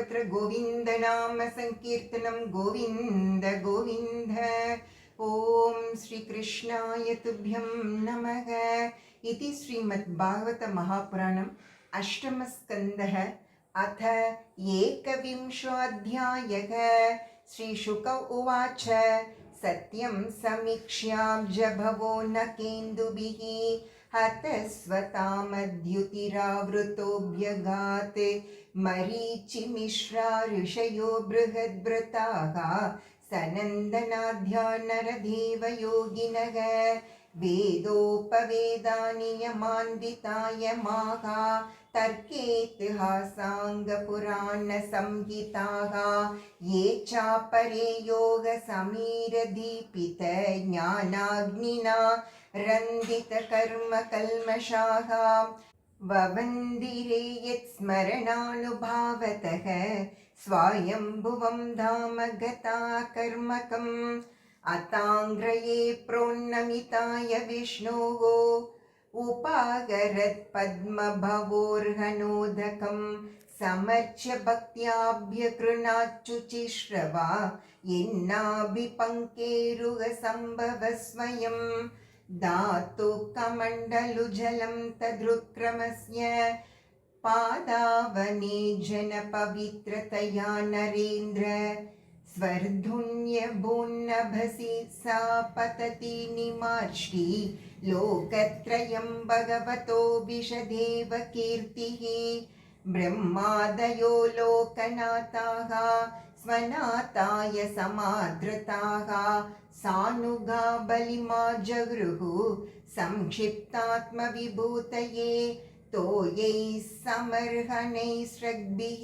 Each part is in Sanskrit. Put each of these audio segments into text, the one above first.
सर्वत्र गोविन्द नाम संकीर्तनं गोविन्द गोविन्द। ॐ श्रीकृष्णाय तुभ्यं नमः। इति श्रीमद्भागवत महापुराणम् अष्टमस्कन्धः अथ एकविंशोऽध्यायः। श्रीशुक उवाच सत्यं समीक्ष्याब्जभवो न केन्दुभिः हतस्वतामद्युतिरावृतोऽभ्यगात् मरीचिमिश्रा ऋषयो बृहद्भृताः सनन्दनाद्या नरदेवयोगिनः वेदोपवेदानि यमान्वितायमाः तर्केतिहासाङ्गपुराणसंहिताः ये चापरे योगसमीरदीपित ज्ञानाग्निना रन्दितकर्मकल्मषाः ववन्दिरे यत्स्मरणानुभावतः स्वायम्भुवं धाम गता कर्मकम् अताङ्ग्रये प्रोन्नमिताय विष्णोः उपागरत्पद्मभवोर्हनोदकं समर्च्य भक्त्याभ्यकृणाच्युचिश्रवा यन्नाभिपङ्केरुगसम्भव स्वयं दातु कमण्डलुजलं तदृक्रमस्य पादावने जनपवित्रतया नरेन्द्र स्वर्धुन्यभून्नभसि सा पतति निमार्ष्टि लोकत्रयं भगवतो विशदेव कीर्तिः ब्रह्मादयो लोकनाथाः स्वनाथाय समादृताः सानुगा बलिमा जगृः संक्षिप्तात्मविभूतये तोयैः समर्हणैस्रग्भिः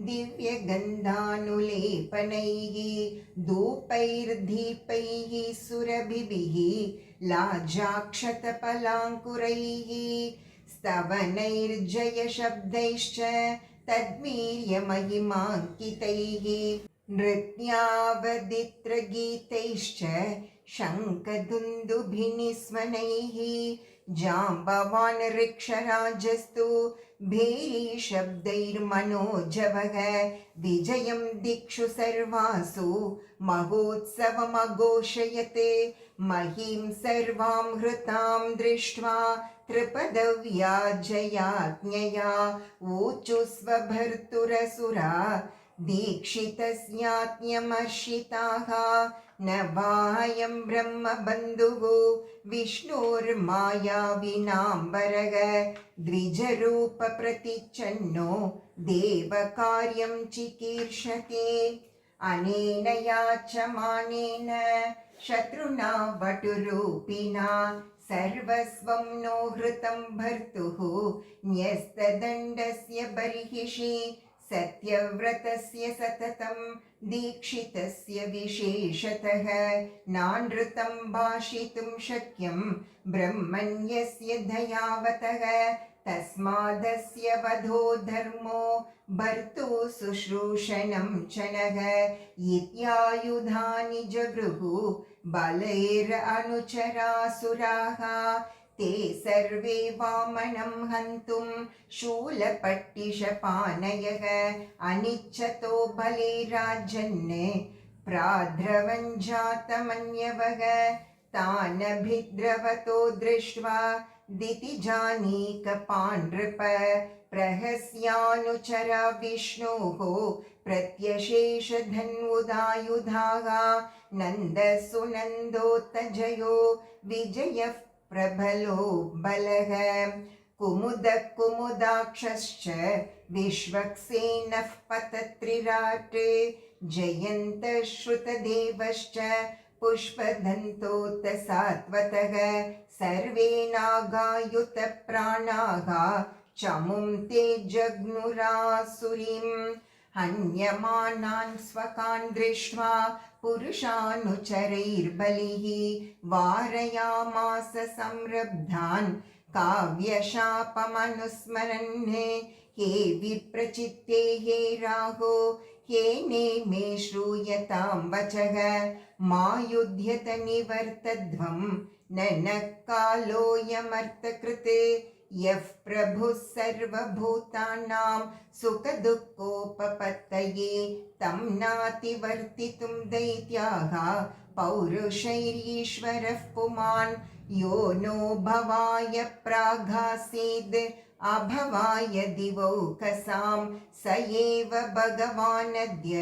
दिव्यगन्धानुलेपनैः धूपैर्दीपैः सुरभिभिः लाजाक्षतपलाङ्कुरैः स्तवनैर्जयशब्दैश्च तद्वीर्यमहिमाङ्कितैः नृत्यावदित्रगीतैश्च शङ्खदुन्दुभिनिस्वनैः जाम्बवान् ऋक्षराजस्तु भैरीशब्दैर्मनोजवः विजयं दिक्षु सर्वासु महोत्सवमघोषयत् महीं सर्वां हृतां दृष्ट्वा त्रिपदव्या जयाज्ञया ऊचुस्वभर्तुरसुरा दीक्षितस्याज्ञमर्षिताः न वायं ब्रह्मबन्धुः विष्णुर्मायाविनाम्बरः द्विजरूपप्रतिच्छन्नो देवकार्यं चिकीर्षते अनेन याचमानेन शत्रुना वटुरूपिणा सर्वस्वं नो हृतं भर्तुः न्यस्तदण्डस्य बर्हिषि सत्यव्रतस्य सततं दीक्षितस्य विशेषतः नानृतं भाषितुं शक्यं ब्रह्मण्यस्य दयावतः तस्मादस्य वधो धर्मो भर्तु शुश्रूषणं च नः इत्यायुधानि जगृहुः बलैरनुचरासुराः ते सर्वे वामनं हन्तुं शूलपट्टिशपानयः अनिच्छतो बलैराजन् प्राद्रवञ्जातमन्यवः तानभिद्रवतो दृष्ट्वा दितिजानीकपान्नृप प्रहस्यानुचरा विष्णोः प्रत्यशेषधन्वुदायुधाः नन्दसुनन्दोत्तजयो विजयः प्रबलो बलः कुमुदाक्षश्च विश्वक्सेनः पतत्रिराट् जयन्तः श्रुतदेवश्च पुष्पदन्तोत सात्वतः सर्वे नागायुतप्राणाः चमुं ते जग्नुरासुरीं हन्यमानान् स्वकान् दृष्ट्वा पुरुषानुचरैर्बलिः वारयामास संरब्धान् काव्यशापमनुस्मरन् हे विप्रचित्ते हे राहो हे नेमे श्रूयतां वचः मा युध्यत निवर्तध्वं न कालोऽयमर्थकृत् यः प्रभुः सर्वभूतानां सुखदुःखोपपत्तये तं नातिवर्तितुं दैत्याः पौरुषैरीश्वरः पुमान् यो नो भवाय प्रागासीद् अभवाय दिवौकसां स एव भगवानद्य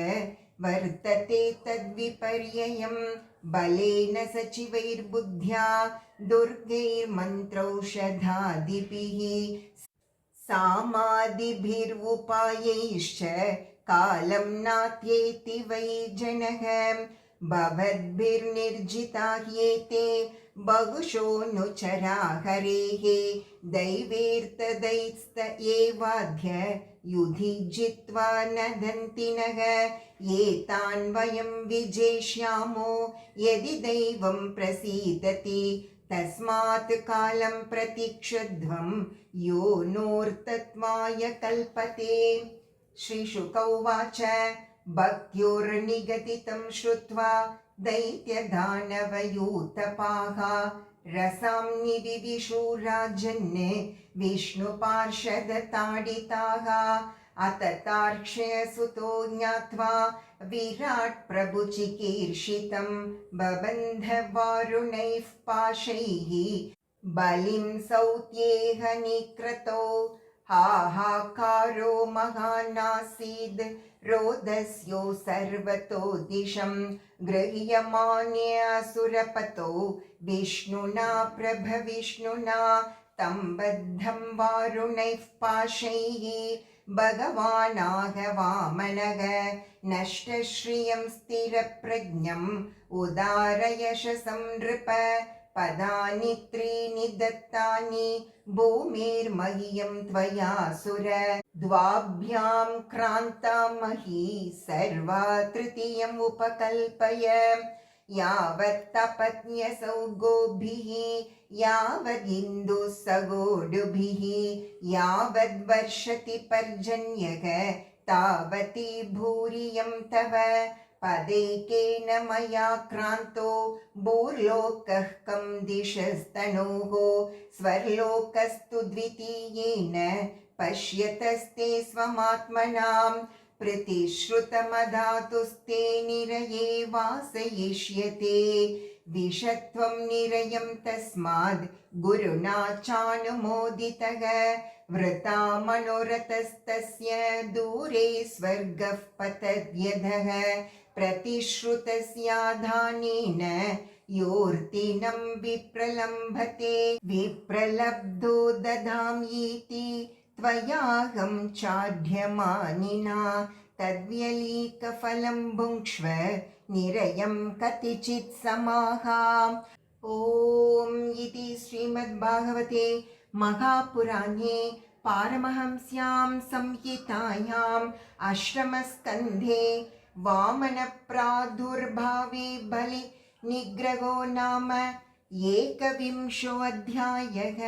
वर्तते तद्विपर्ययं बलेन सचिवैर्बुद्ध्या दुर्गैर्मन्त्रौषधादिभिः सामादिभिर्उपायैश्च कालं नात्येति वै जनः भवद्भिर्निर्जिता ह्येते बहुशोऽनुचरा हरेः दैवेर्तदैस्त एवाद्य युधि जित्वा नदन्ति नः एतान् वयं विजेष्यामो यदि दैवं प्रसीदति तस्मात् कालं प्रतीक्षध्वं यो नोर्तत्वाय कल्पते। श्रीशुक उवाच भक्त्योर्निगदितं श्रुत्वा दैत्यदानवयूतपाः रसां निविविशुराजन् विष्णुपार्षदताडिताः अततार्क्ष्यसुतो ज्ञात्वा विराट् प्रभुचिकीर्षितं बबन्धवारुणैः पाशैः बलिं सौत्येह निक्रतो हाहाकारो महानासीद् रोदस्यो सर्वतो दिशं गृह्यमान्यासुरपतो विष्णुना प्रभविष्णुना तं बद्धं वारुणैः पाशैः भगवानाह वामनः नष्टश्रियं स्थिरप्रज्ञम् उदारयशसं नृप पदानि त्रीणि दत्तानि भूमिर्मह्यं त्वया सुर द्वाभ्यां क्रान्ता मही सर्वा तृतीयम् उपकल्पय यावत्तपत्न्यसौ गोभिः यावदिन्दुः सगोडुभिः यावद्वर्षति पर्जन्यः तावती भूरियं तव पदैकेन मया क्रान्तो भूर्लोकः कं दिशस्तनोः स्वर्लोकस्तु द्वितीयेन पश्यतस्ते स्वमात्मनां प्रतिश्रुतमधातुस्ते निरये वासयिष्यते विषत्वं निरयं तस्माद् गुरुणा चानुमोदितः वृता मनोरथस्तस्य दूरे स्वर्गः पतद्यधः प्रतिश्रुतस्याधानेन योऽर्तिनं विप्रलम्भते विप्रलब्धो ददाम्येति त्वयाहं चाढ्यमानिना तद्व्यलीकफलं भुङ्क्ष्व निरयं कतिचित् समाः। ॐ इति श्रीमद्भागवते महापुराणे पारमहंस्यां संहितायाम् अष्टमस्कन्धे वामनप्रादुर्भावे बलि निग्रहो नाम एकविंशोऽध्यायः।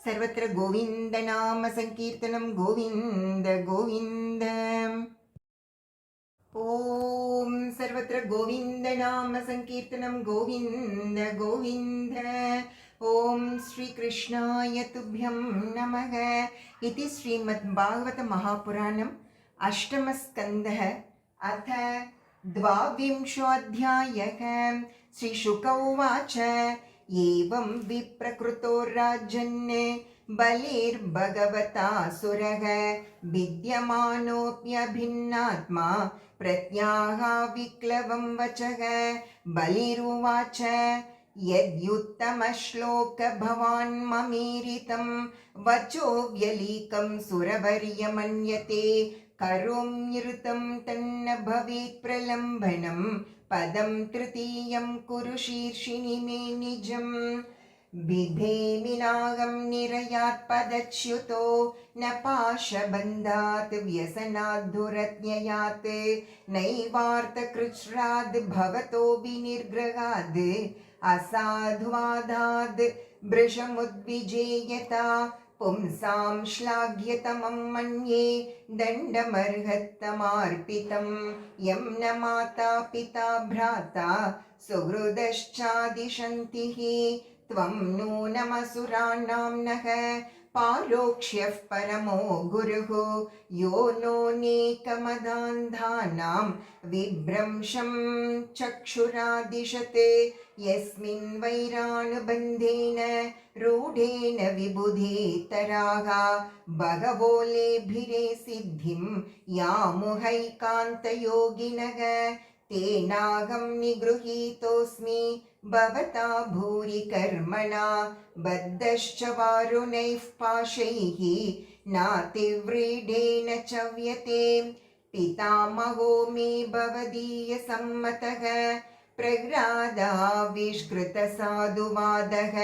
सर्वत्र गोविन्द नाम संकीर्तनं गोविन्द गोविन्द। ॐ सर्वत्र गोविन्द नाम संकीर्तनं गोविन्द गोविन्द। ॐ श्रीकृष्णाय तुभ्यं नमः। इति श्रीमद्भागवत महापुराणम् अष्टमस्कन्धः अथ द्वाविंशोऽध्यायः। श्रीशुक उवाच एवं विप्रकृतो राजन् बलिर्भगवतासुरः विद्यमानोऽप्यभिन्नात्मा प्रत्याहाविक्लवं वचः बलिरुवाच यद्युत्तमश्लोक भवान् ममीरितं वचो व्यलीकं सुरवर्यमन्यते करोम्यृतं तन्न भवेत् प्रलम्भनं पदं तृतीयं कुरु शीर्षिणि मे निजम् बिधेमिनागं निरयात् पदच्युतो न पाशबन्धात् व्यसनात् दुरत्ययात् नैवार्थकृच्छ्राद् भवतो विनिर्ग्रहाद् असाधुवादाद् भृशमुद्विजेयता पुंसां श्लाघ्यतमं मन्ये दण्डमर्हत्तमार्पितं यं न माता पिता भ्राता सुहृदश्चादिशन्तिः त्वं नूनमसुराणां नः पारोक्ष्यः परमो गुरुः यो नोऽनेकमदान्धानां विभ्रंशं चक्षुरादिशते यस्मिन् वैरानुबन्धेन रूढेन विबुधेतराः बहवो लेभिरे सिद्धिं यामुहैकान्तयोगिनः तेनाहं निगृहीतोऽस्मि भवता भूरि कर्मणा बद्धश्च वारुणैः पाशैः नातिव्रीडेन च व्यते पितामहो मे भवदीयसम्मतः प्रह्लादाविष्कृतसाधुवादः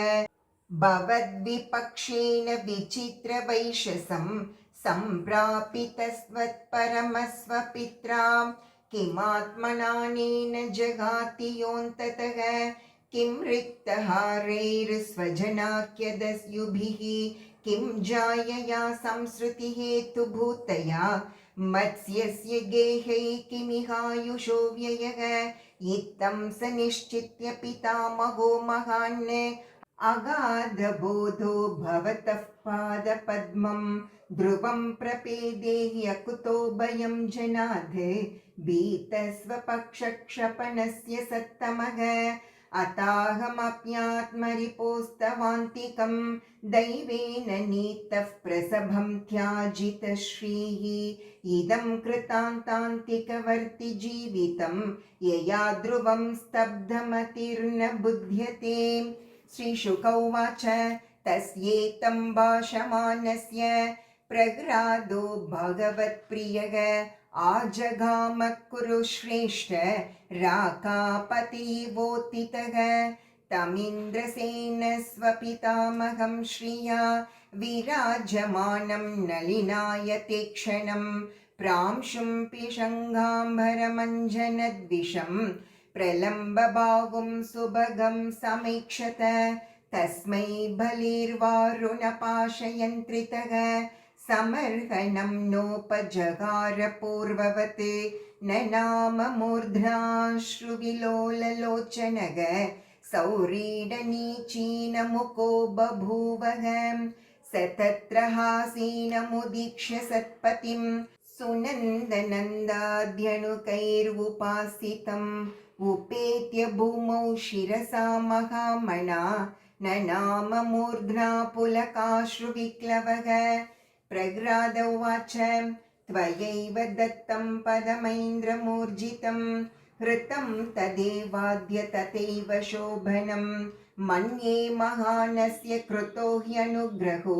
भवद्विपक्षेण विचित्रवैशसं सम्प्रापितस्त्वत्परमस्वपित्रा किमात्मनानेन जगाति योऽन्ततः किं रिक्तहारैर्स्वजनाख्यदस्युभिः किं जायया संसृतिहेतुभूतया मत्स्यस्य गेहै किमिहायुषो व्ययः इत्थं स निश्चित्य पितामहो महान् अगाधबोधो भवतः पादपद्मं ध्रुवं प्रपेदे ह्यकुतो भयं जनाद् भीतस्वपक्षक्षपणस्य सत्तमः अताहमप्यात्मरिपोस्तवान्तिकं दैवेन नीतः प्रसभं त्याजितश्रीः इदं कृतान्तान्तिकवर्ति जीवितं यया ध्रुवं स्तब्धमतिर्न बुध्यते। श्रीशुक उवाच तस्येतं भाषमानस्य प्रह्लादो भगवत्प्रियः आजगाम कुरु श्रेष्ठ राकापतिवोत्थितः तमिन्द्रसेन स्वपितामहं श्रिया विराजमानं नलिनायते क्षणं प्रांशुं पिशङ्गाम्बरमञ्जनद्विषं प्रलम्बबाहुं सुभगं समीक्षत तस्मै बलिर्वारुणपाशयन्त्रितः समर्हनं नोपजगार पूर्ववत् न नाम मूर्ध्नाश्रुविलोललोचनः सौरीडनीचीनमुखो बभूवः स तत्र हासीनमुदीक्ष्य सत्पतिं सुनन्दनन्दाद्यनुकैर्वुपासितम् उपेत्य भूमौ शिरसा महामणा न नाम मूर्ध्ना पुलकाश्रुविक्लवः। प्रह्लाद उवाच त्वयैव दत्तं पदमैन्द्रमूर्जितं हृतं तदेवाद्य तथैव शोभनं मन्ये महानस्य कृतो ह्यनुग्रहो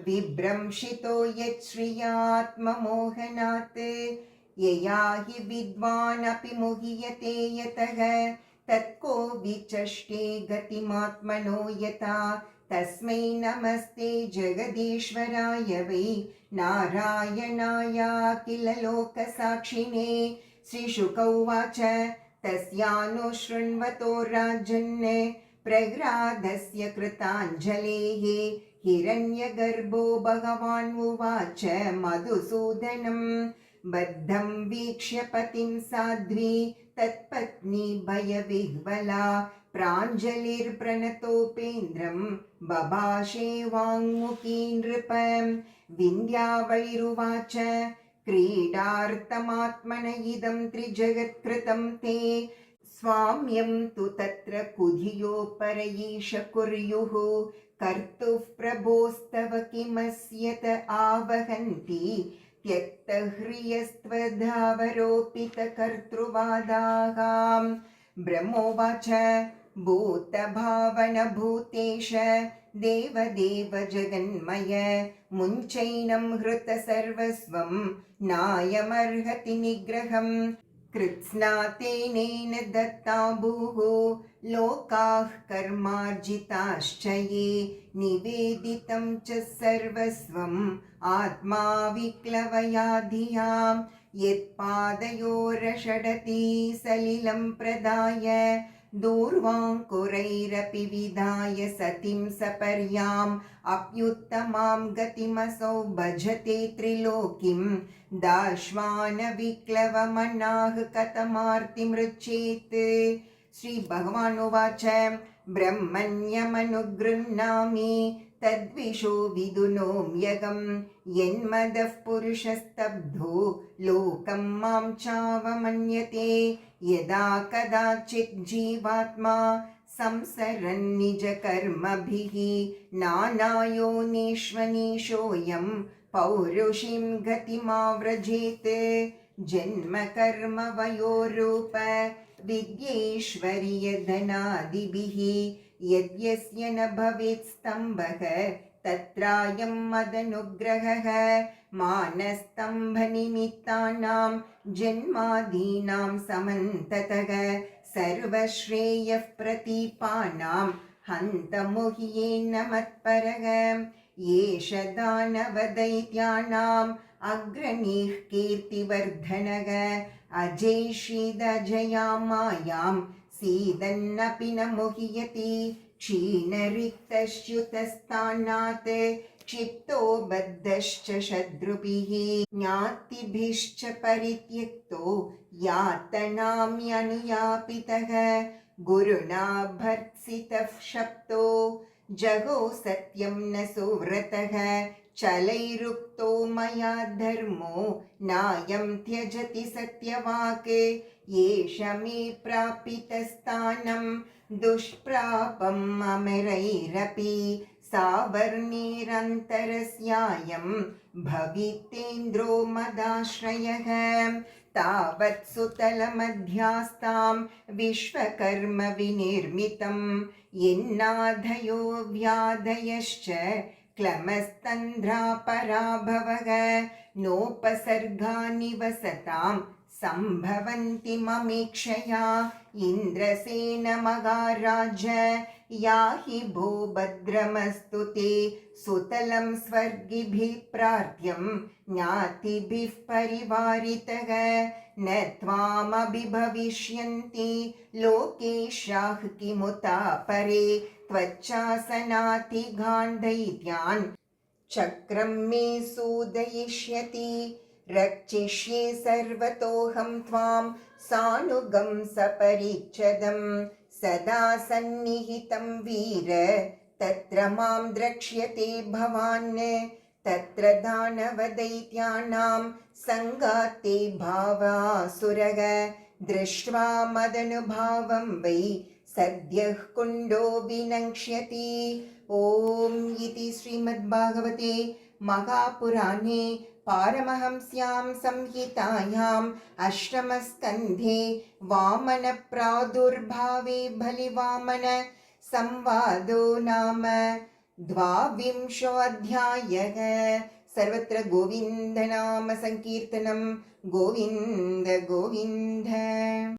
विभ्रंशितो यच्छ्रियात्ममोहनात् यया हि विद्वानपि मुह्यते यतः तत्को विचष्टे गतिमात्मनो यथा तस्मै नमस्ते जगदीश्वराय वै नारायणायाखिल लोकसाक्षिणे। श्रीशुक उवाच तस्यानुशृण्वतो राजन् प्रह्लादस्य कृताञ्जलेः हिरण्यगर्भो भगवान् उवाच मधुसूदनं बद्धं वीक्ष्य पतिं साध्वी तत्पत्नी भयविह्वला प्राञ्जलिर्प्रणतोपेन्द्रं बभाषे वाङ्मुखी नृप। विन्ध्यावलिरुवाच क्रीडार्थमात्मन इदं त्रिजगत्कृतं ते स्वाम्यं तु तत्र कुधियो परयीश कुर्युः कर्तुः प्रभोस्तव किमस्यत आवहन्ति त्यक्तह्रियस्त्वधावरोपितकर्तृवादाः। ब्रह्मोवाच भूतभावनभूतेश देवदेव जगन्मय मुञ्चैनं हृतसर्वस्वं नायमर्हति निग्रहम् कृत्स्नातेनेन दत्ता भूः लोकाः कर्मार्जिताश्च ये निवेदितं च सर्वस्वम् आत्मा विक्लवया धिया यत्पादयोरषडति सलिलं प्रदाय दूर्वाङ्कुरैरपि विधाय सतीं सपर्याम् अप्युत्तमां गतिमसौ भजते त्रिलोकीं दाश्वानविक्लवमनाः कथमार्तिमृच्छेत्। श्री भगवान् उवाच ब्रह्मण्यमनुगृह्णामि तद्विषो विदुनोम्यगं यन्मदः पुरुषस्तब्धो लोकं मां चावमन्यते यदा कदाचित् जीवात्मा संसरन् निजकर्मभिः नानायोनिष्वनीशोऽयं पौरुषीं गतिमाव्रजेत् जन्मकर्मवयोरूप विद्येश्वर्यधनादिभिः यद्यस्य न भवेत् स्तम्भः तत्रायं मदनुग्रहः मानस्तम्भनिमित्तानां जन्मादीनां समन्ततः सर्वश्रेयः प्रतीपानां हन्तमुह्येन मत्परः एष दानवदैत्यानाम् अग्रणीः कीर्तिवर्धनः अजैषीदजया मायां सीदन्नपि न मुह्यति क्षीणरिक्तश्च्युतस्थानात् क्षिप्तो बद्धश्च शत्रुभिः ज्ञातिभिश्च परित्यक्तो यातनाम्यनुयापितः गुरुणा भर्त्सितः शप्तो जगो सत्यं न सुव्रतः चलैरुक्तो मया धर्मो नायं त्यजति सत्यवाक् एष मे प्रापितस्थानं दुष्प्रापम् अमरैरपि सावर्णिरन्तरस्यायं भवितेन्द्रो मदाश्रयः तावत् सुतलमध्यास्तां विश्वकर्म विनिर्मितं यन्नाधयो व्याधयश्च क्लमस्तन्ध्रापराभवः नोपसर्गानि वसतां सम्भवन्ति ममेक्षया इन्द्रसेनमगाराज याहि भो भद्रमस्तु ते सुतलं स्वर्गिभिः प्रार्थ्यं ज्ञातिभिः परिवारितः न त्वामभिभविष्यन्ति लोकेशाः किमुता परे त्वच्चासनातिगान् चक्रं मे सूदयिष्यति रक्षिष्ये सर्वतोऽहं त्वां सानुगं सपरिच्छदं सदा सन्निहितं वीर तत्र मां द्रक्ष्यते भवान् तत्र दानवदैत्यानां सङ्गाते भावासुरः दृष्ट्वा मदनुभावं वै सद्यः कुण्डो विनङ्क्ष्यति। ॐ इति श्रीमद्भागवते महापुराणे पारमहंस्यां संहितायाम् अष्टमस्कन्धे वामनप्रादुर्भावे बलिवामन संवादो नाम 22 सर्वत्र गोविन्द नाम संकीर्तनं गोविन्द गोविन्द।